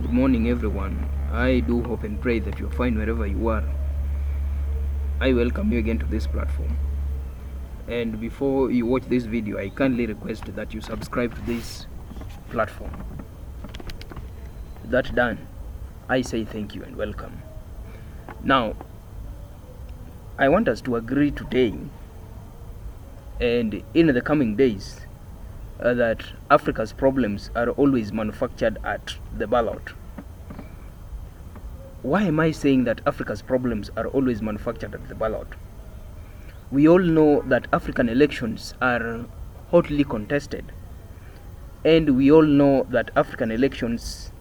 Good morning, everyone. I do hope and pray that you're fine wherever you are. I welcome you again to this platform. And before you watch this video, I kindly request that you subscribe to this platform. That done, I say thank you and welcome. Now, I want us to agree today and in the coming days that Africa's problems are always manufactured at the ballot. Why am I saying that Africa's problems are always manufactured at the ballot? We all know that African elections are hotly contested, and we all know that African elections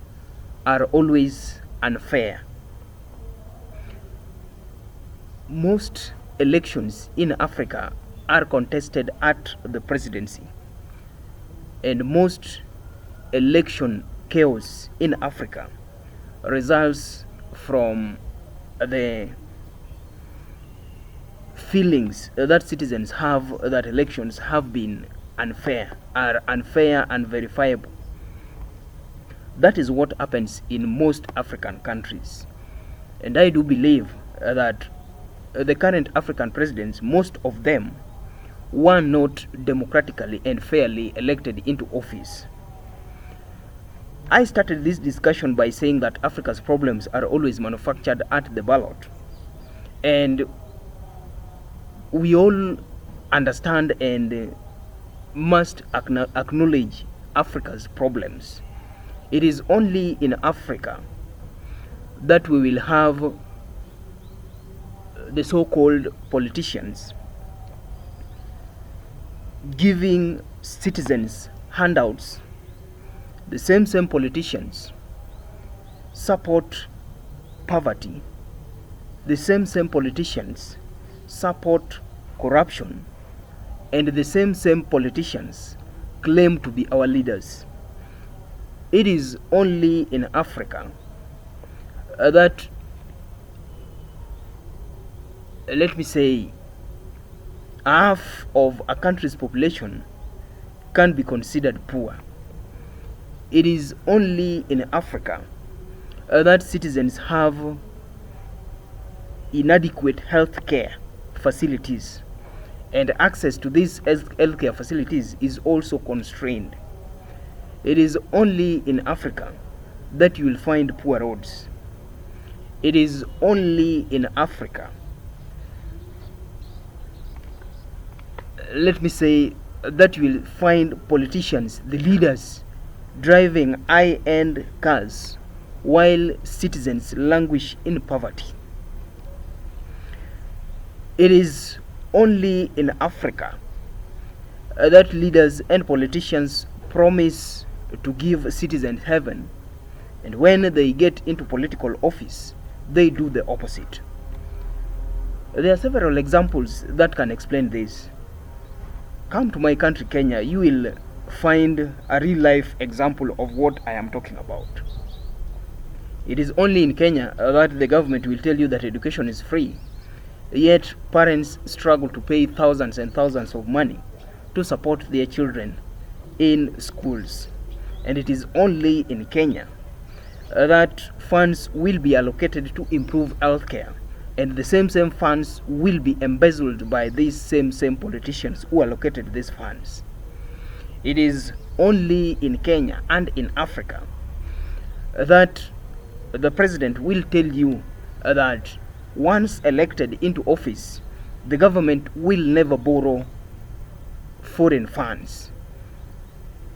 are always unfair. Most elections in Africa are contested at the presidency, and most election chaos in Africa results from the feelings that citizens have that elections have been are unfair and verifiable. That is what happens in most African countries. And I do believe that the current African presidents, most of them, were not democratically and fairly elected into office. I started this discussion by saying that Africa's problems are always manufactured at the ballot. And we all understand and must acknowledge Africa's problems. It is only in Africa that we will have the so-called politicians giving citizens handouts. The same politicians support poverty. The same politicians support corruption. And the same politicians claim to be our leaders. It is only in Africa that, let me say, half of a country's population can be considered poor. It is only in Africa that citizens have inadequate health care facilities, and access to these healthcare facilities is also constrained. It is only in Africa that you will find poor roads. It is only in Africa, let me say, that you will find politicians, the leaders, driving high-end cars while citizens languish in poverty. It is only in Africa that leaders and politicians promise to give citizens heaven, and when they get into political office, they do the opposite. There are several examples that can explain this. Come to my country, Kenya, you will find a real-life example of what I am talking about. It is only in Kenya that the government will tell you that education is free, yet parents struggle to pay thousands and thousands of money to support their children in schools. And it is only in Kenya that funds will be allocated to improve healthcare, and the same funds will be embezzled by these same politicians who allocated these funds. It is only in Kenya and in Africa that the president will tell you that once elected into office, the government will never borrow foreign funds.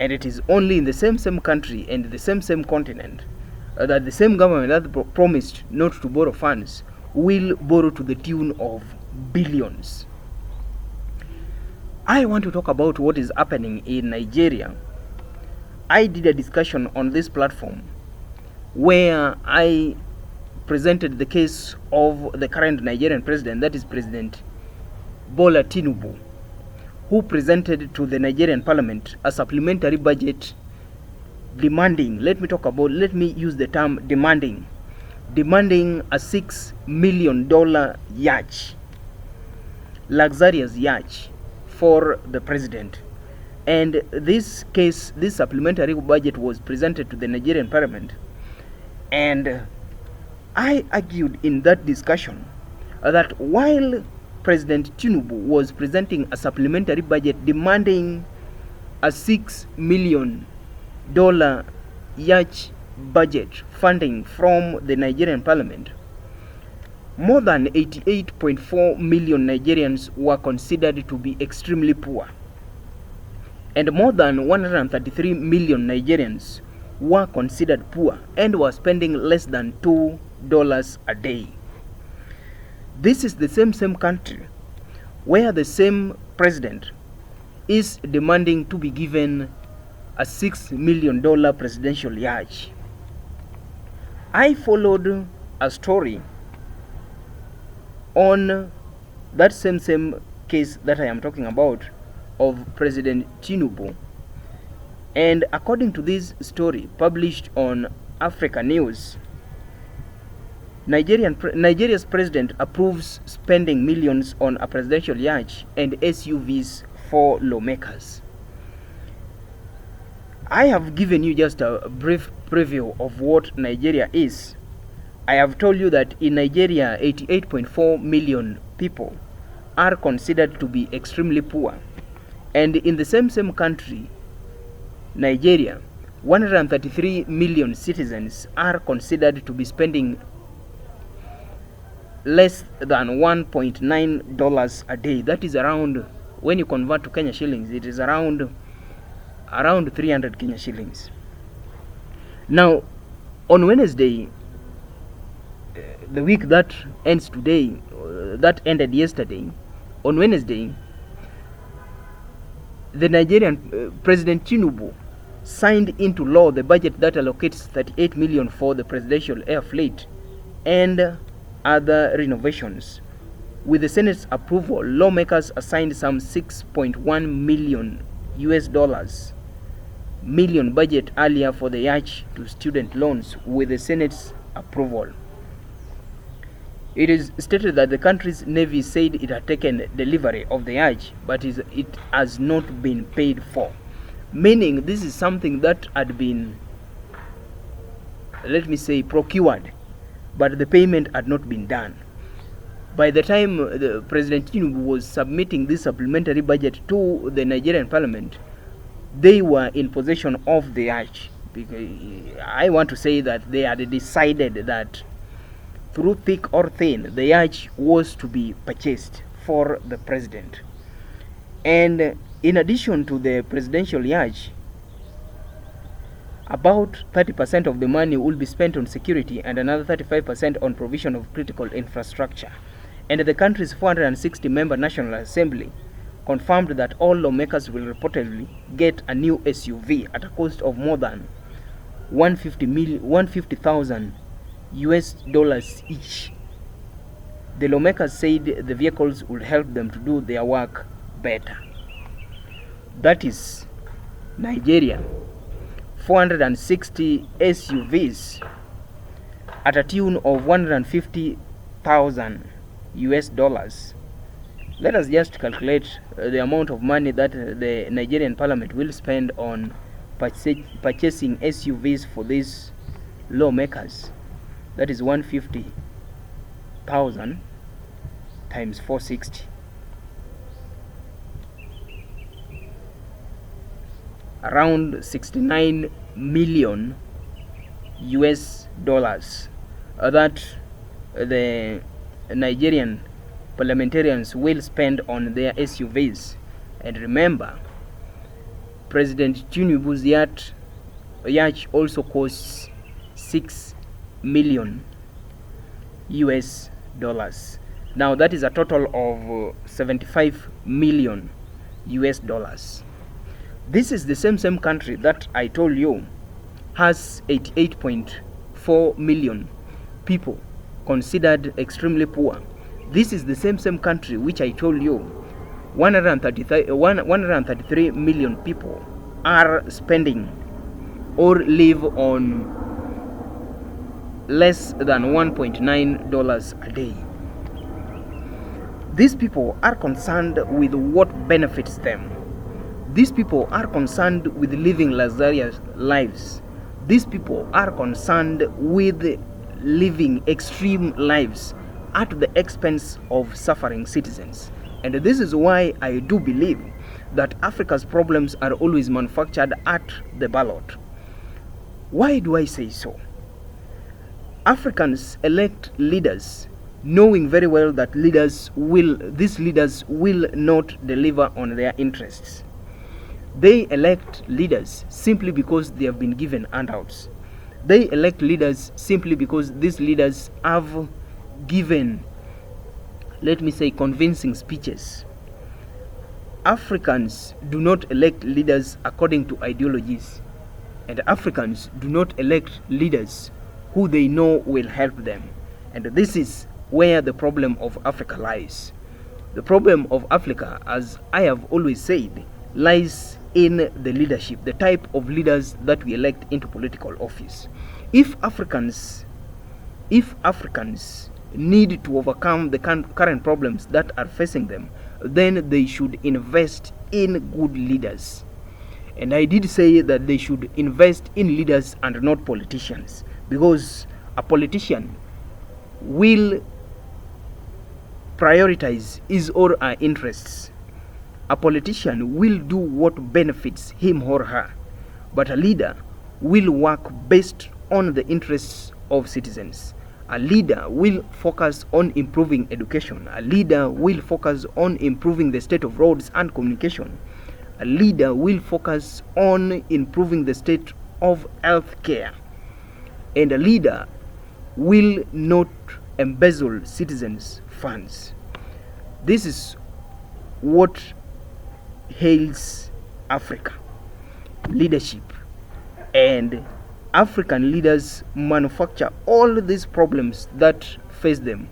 And it is only in the same country and the same continent that the same government that promised not to borrow funds will borrow to the tune of billions. I want to talk about what is happening in Nigeria. I did a discussion on this platform where I presented the case of the current Nigerian president, that is President Bola Tinubu, who presented to the Nigerian parliament a supplementary budget demanding, let me use the term demanding a $6 million yacht, luxurious yacht for the president. And this supplementary budget was presented to the Nigerian parliament, And I argued in that discussion that while President Tinubu was presenting a supplementary budget demanding a $6 million yacht budget funding from the Nigerian parliament, more than 88.4 million Nigerians were considered to be extremely poor, and more than 133 million Nigerians were considered poor and were spending less than $2 a day. This is the same country where the same president is demanding to be given a $6 million presidential yacht. I followed a story on that same case that I am talking about of President Tinubu, and according to this story published on Africa News, Nigeria's president approves spending millions on a presidential yacht and SUVs for lawmakers. I have given you just a brief preview of what Nigeria is. I have told you that in Nigeria, 88.4 million people are considered to be extremely poor. And in the same country, Nigeria, 133 million citizens are considered to be spending less than $1.9 a day. That is around, when you convert to Kenya shillings, it is around 300 Kenya shillings. Now, on Wednesday, the week that ends today, that ended yesterday, on Wednesday, the Nigerian President Tinubu signed into law the budget that allocates 38 million for the presidential air fleet and other renovations. With the Senate's approval, lawmakers assigned some $6.1 million budget earlier for the yacht to student loans. With the Senate's approval, it is stated that the country's navy said it had taken delivery of the yacht, but it has not been paid for. Meaning this is something that had been, let me say, procured, but the payment had not been done. By the time the President Tinubu was submitting this supplementary budget to the Nigerian parliament, they were in possession of the yacht. Because I want to say that they had decided that through thick or thin, the yacht was to be purchased for the president. And in addition to the presidential yacht, about 30% of the money will be spent on security and another 35% on provision of critical infrastructure. And the country's 460-member National Assembly confirmed that all lawmakers will reportedly get a new SUV at a cost of more than $150,000 each. The lawmakers said the vehicles will help them to do their work better. That is Nigeria. 460 SUVs at a tune of $150,000. Let us just calculate the amount of money that the Nigerian parliament will spend on purchasing SUVs for these lawmakers. That is 150,000 times 460. Around $69 million that the Nigerian parliamentarians will spend on their SUVs. And remember, President Tinubu's yacht also costs $6 million. Now that is a total of $75 million. This is the same country that I told you has 88.4 million people considered extremely poor. This is the same country which I told you 133 million people are spending or live on less than $1.9 a day. These people are concerned with what benefits them. These people are concerned with living luxurious lives. These people are concerned with living extreme lives at the expense of suffering citizens. And this is why I do believe that Africa's problems are always manufactured at the ballot. Why do I say so? Africans elect leaders knowing very well that these leaders will not deliver on their interests. They elect leaders simply because they have been given handouts. They elect leaders simply because these leaders have given, let me say, convincing speeches. Africans do not elect leaders according to ideologies, and Africans do not elect leaders who they know will help them. And this is where the problem of Africa lies. The problem of Africa, as I have always said, lies in the leadership, the type of leaders that we elect into political office. If Africans need to overcome the current problems that are facing them, then they should invest in good leaders. And I did say that they should invest in leaders and not politicians, because a politician will prioritize his or her interests. A politician will do what benefits him or her, but a leader will work based on the interests of citizens. A leader will focus on improving education. A leader will focus on improving the state of roads and communication. A leader will focus on improving the state of health care. And a leader will not embezzle citizens' funds. This is what hails Africa: leadership. And African leaders manufacture all these problems that face them.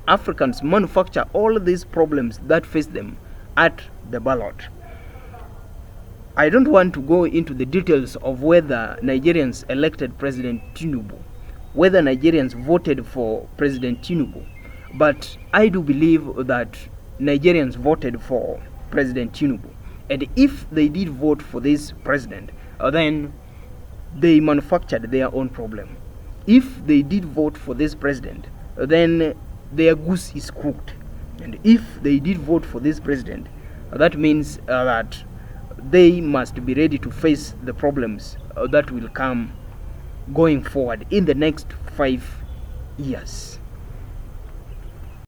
Africans manufacture all these problems that face them at the ballot. I don't want to go into the details of whether Nigerians elected President Tinubu, whether Nigerians voted for President Tinubu, but I do believe that Nigerians voted for President Tinubu. And if they did vote for this president, then they manufactured their own problem. If they did vote for this president, then their goose is cooked. And if they did vote for this president, that means that they must be ready to face the problems that will come going forward in the next 5 years.